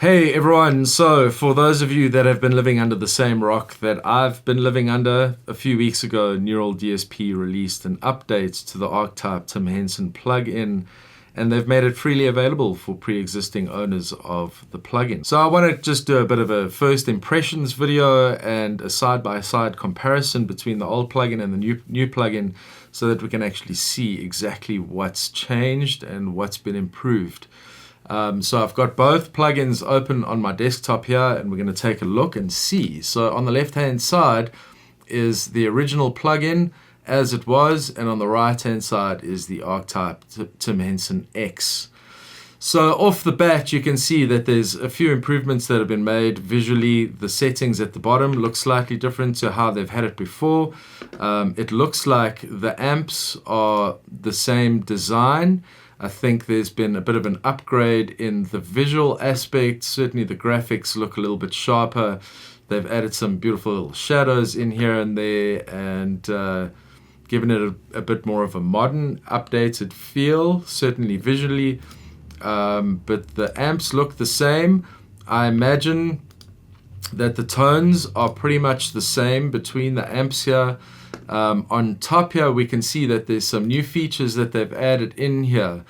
Hey everyone, so for those of you that have been living under the same rock that I've been living under, a few weeks ago Neural DSP released an update to the Archetype Tim Henson plugin, and they've made it freely available for pre-existing owners of the plugin. So I want to just do a bit of a first impressions video and a side-by-side comparison between the old plugin and the new plugin so that we can actually see exactly what's changed and what's been improved. So I've got both plugins open on my desktop here, and we're going to take a look and see. So on the left hand side is the original plugin as it was, and on the right hand side is the Archetype Tim Henson X. So off the bat you can see that there's a few improvements that have been made. Visually, the settings at the bottom look slightly different to how they've had it before. It looks like the amps are the same design. I think there's been a bit of an upgrade in the visual aspect. Certainly the graphics look a little bit sharper. They've added some beautiful little shadows in here and there, and given it a bit more of a modern, updated feel, certainly visually. But the amps look the same. I imagine that the tones are pretty much the same between the amps here. On top here we can see that there's some new features that they've added in here.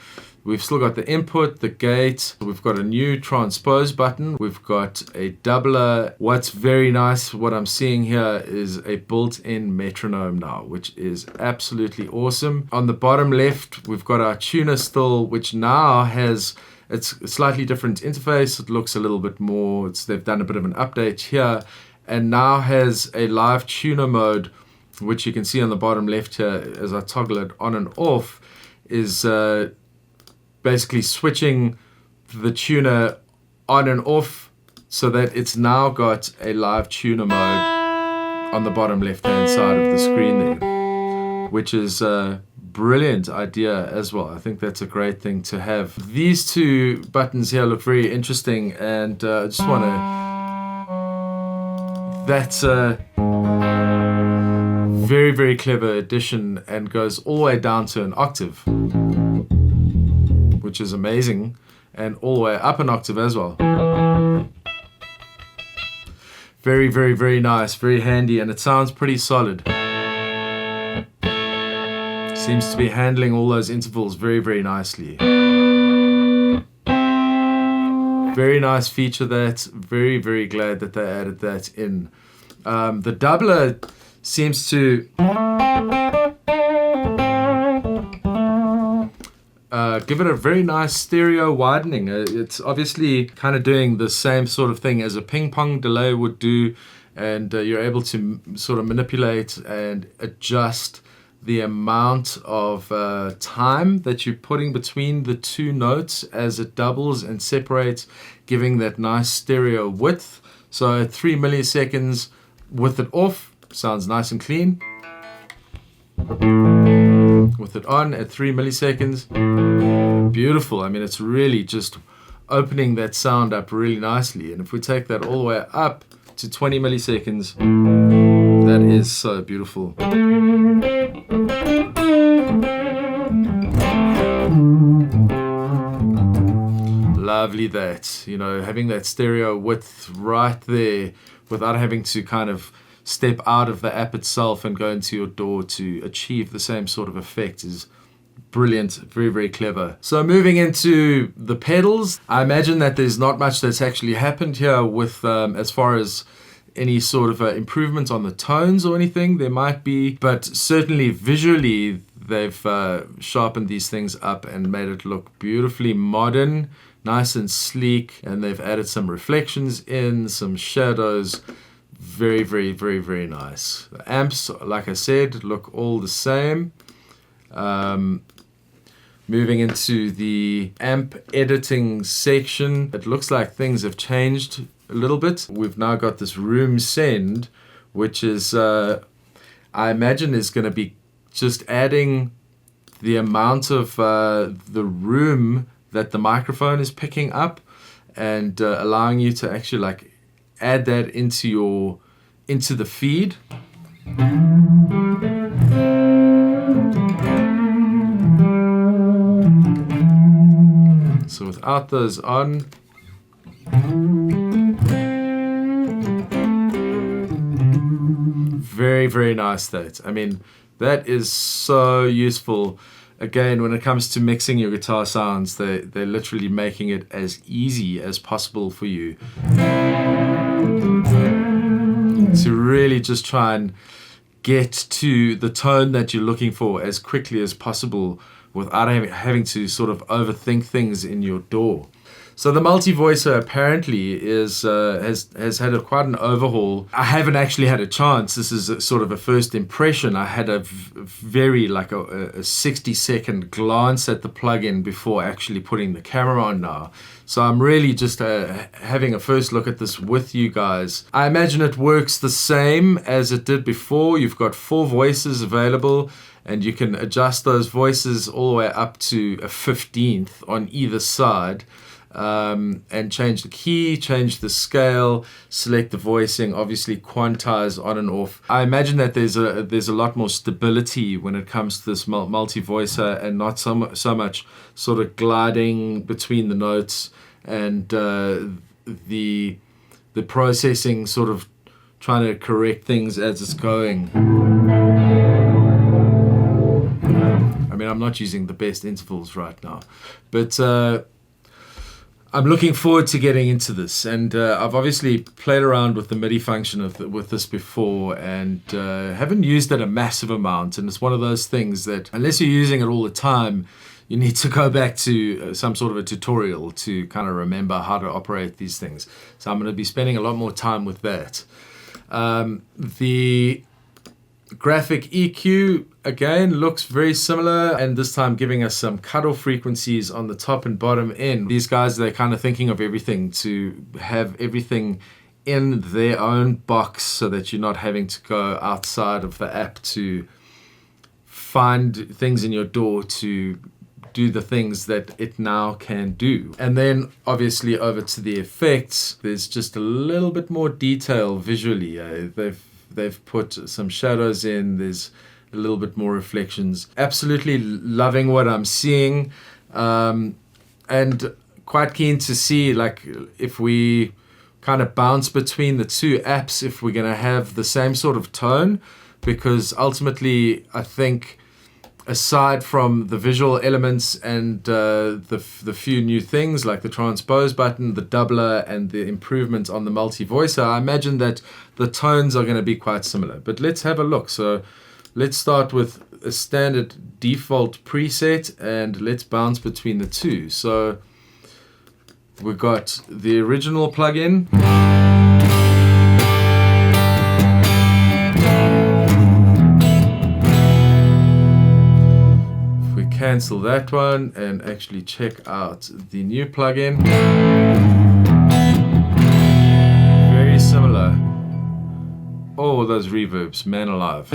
We've still got the input, the gate, we've got a new transpose button, we've got a doubler. What's very nice, what I'm seeing here is a built-in metronome now, which is absolutely awesome. On the bottom left we've got our tuner still, which now has it's a slightly different interface. It looks a little bit more, they've done a bit of an update here, and now has a live tuner mode, which you can see on the bottom left here as I toggle it on and off, is basically switching the tuner on and off so that it's now got a live tuner mode on the bottom left hand side of the screen there, which is a brilliant idea as well. I think that's a great thing to have. These two buttons here look very interesting, and I just want to, that's a very, very clever addition and goes all the way down to an octave, which is amazing, and all the way up an octave as well. Very, very, very nice, very handy, and it sounds pretty solid. Seems to be handling all those intervals very, very nicely. Very nice feature that. Very, very glad that they added that in. The doubler seems to give it a very nice stereo widening. It's obviously kind of doing the same sort of thing as a ping pong delay would do, and you're able to sort of manipulate and adjust the amount of time that you're putting between the two notes as it doubles and separates, giving that nice stereo width. So at 3 milliseconds with it off, sounds nice and clean. With it on at 3 milliseconds, beautiful. I mean, it's really just opening that sound up really nicely. And if we take that all the way up to 20 milliseconds, that is so beautiful. Lovely that, you know, having that stereo width right there without having to kind of step out of the app itself and go into your DAW to achieve the same sort of effect is brilliant. Very, very clever. So moving into the pedals, I imagine that there's not much that's actually happened here with as far as any sort of improvement on the tones or anything. There might be, but certainly visually they've sharpened these things up and made it look beautifully modern, nice and sleek, and they've added some reflections in, some shadows. Very, very, very, very nice. The amps, like I said, look all the same. Moving into the amp editing section, it looks like things have changed a little bit. We've now got this room send, which is, I imagine is going to be just adding the amount of the room that the microphone is picking up, and allowing you to actually like add that into the feed. So without those on, very, very nice that. I mean, that is so useful. Again, when it comes to mixing your guitar sounds, they're literally making it as easy as possible for you to really just try and get to the tone that you're looking for as quickly as possible without having to sort of overthink things in your DAW. So the Multivoicer apparently has had quite an overhaul. I haven't actually had a chance. This is sort of a first impression. I had a very like a 60-second glance at the plugin before actually putting the camera on now. So I'm really just having a first look at this with you guys. I imagine it works the same as it did before. You've got 4 voices available, and you can adjust those voices all the way up to a 15th on either side. And change the key, change the scale, select the voicing, obviously quantize on and off. I imagine that there's a lot more stability when it comes to this Multivoicer, and not so much sort of gliding between the notes and the processing, sort of trying to correct things as it's going. I mean, I'm not using the best intervals right now, but I'm looking forward to getting into this, and I've obviously played around with the MIDI function with this before, and haven't used it a massive amount. And it's one of those things that unless you're using it all the time, you need to go back to some sort of a tutorial to kind of remember how to operate these things. So I'm going to be spending a lot more time with that. The graphic EQ again looks very similar, and this time giving us some cutoff frequencies on the top and bottom end. These guys, they're kind of thinking of everything to have everything in their own box so that you're not having to go outside of the app to find things in your DAW to do the things that it now can do. And then obviously over to the effects, there's just a little bit more detail visually. They've put some shadows in, there's a little bit more reflections. Absolutely loving what I'm seeing, and quite keen to see like if we kind of bounce between the two apps, if we're going to have the same sort of tone, because ultimately I think aside from the visual elements and the few new things like the transpose button, the doubler, and the improvement on the Multivoicer, I imagine that the tones are going to be quite similar. But let's have a look. So let's start with a standard default preset, and let's bounce between the two. So we've got the original plugin. Cancel that one and actually check out the new plugin. Very similar. Oh, those reverbs, man alive.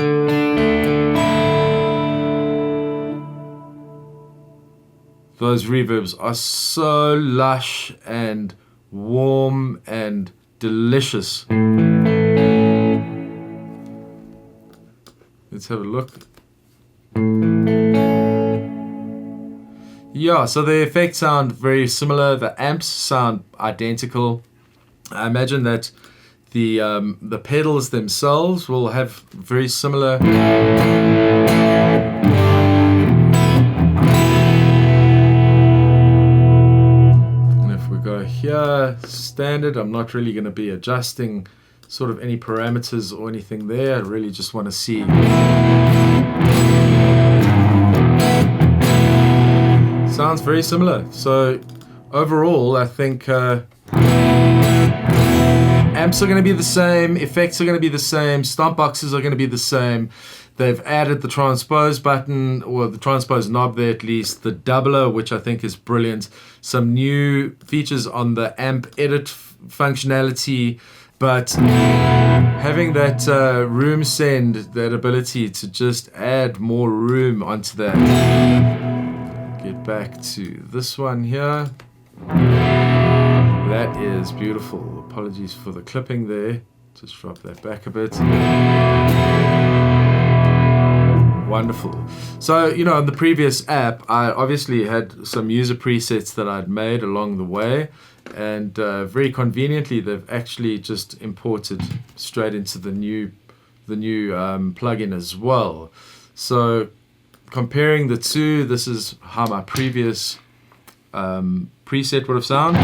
Those reverbs are so lush and warm and delicious. Let's have a look. Yeah, so the effects sound very similar. The amps sound identical. I imagine that the pedals themselves will have very similar. And if we go here, standard, I'm not really going to be adjusting sort of any parameters or anything there. I really just want to see. Sounds very similar. So overall, I think amps are going to be the same, effects are going to be the same, stomp boxes are going to be the same. They've added the transpose button, or the transpose knob there at least, the doubler, which I think is brilliant, some new features on the amp edit functionality, but having that room send, that ability to just add more room onto that. Get back to this one here. That is beautiful. Apologies for the clipping there. Just drop that back a bit. Wonderful. So, you know, on the previous app, I obviously had some user presets that I'd made along the way, and very conveniently, they've actually just imported straight into the new the new plugin as well. So comparing the two, this is how my previous preset would have sounded.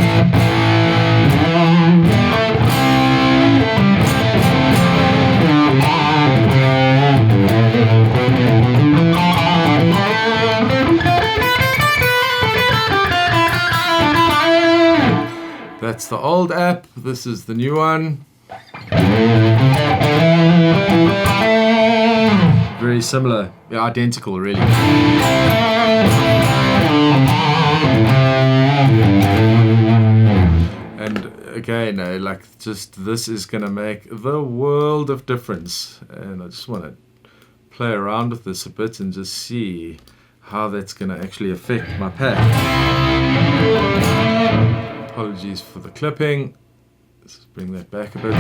That's the old app, this is the new one. Very similar, yeah, identical really. And again, like just this is gonna make the world of difference. And I just want to play around with this a bit and just see how that's gonna actually affect my pack. Apologies for the clipping. Let's bring that back a bit.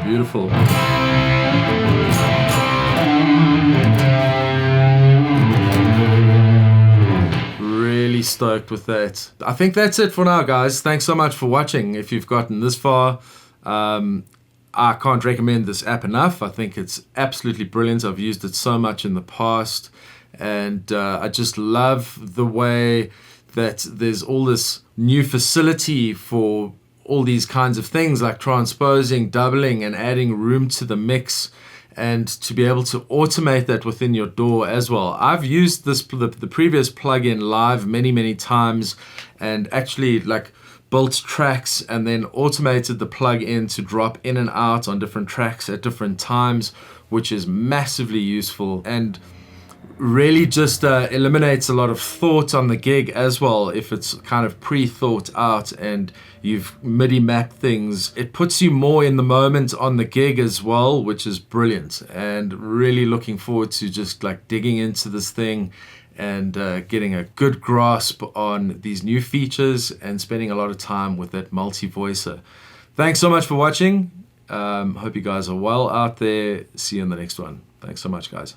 Beautiful. Really stoked with that. I think that's it for now, guys. Thanks so much for watching. If you've gotten this far, I can't recommend this app enough. I think it's absolutely brilliant. I've used it so much in the past, and I just love the way that there's all this new facility for all these kinds of things like transposing, doubling, and adding room to the mix, and to be able to automate that within your DAW as well. I've used this the previous plugin live many times, and actually like built tracks and then automated the plugin to drop in and out on different tracks at different times, which is massively useful and really just eliminates a lot of thought on the gig as well. If it's kind of pre-thought out and you've MIDI mapped things, it puts you more in the moment on the gig as well, which is brilliant. And really looking forward to just like digging into this thing and getting a good grasp on these new features and spending a lot of time with that Multivoicer. Thanks so much for watching. Hope you guys are well out there. See you in the next one. Thanks so much, guys.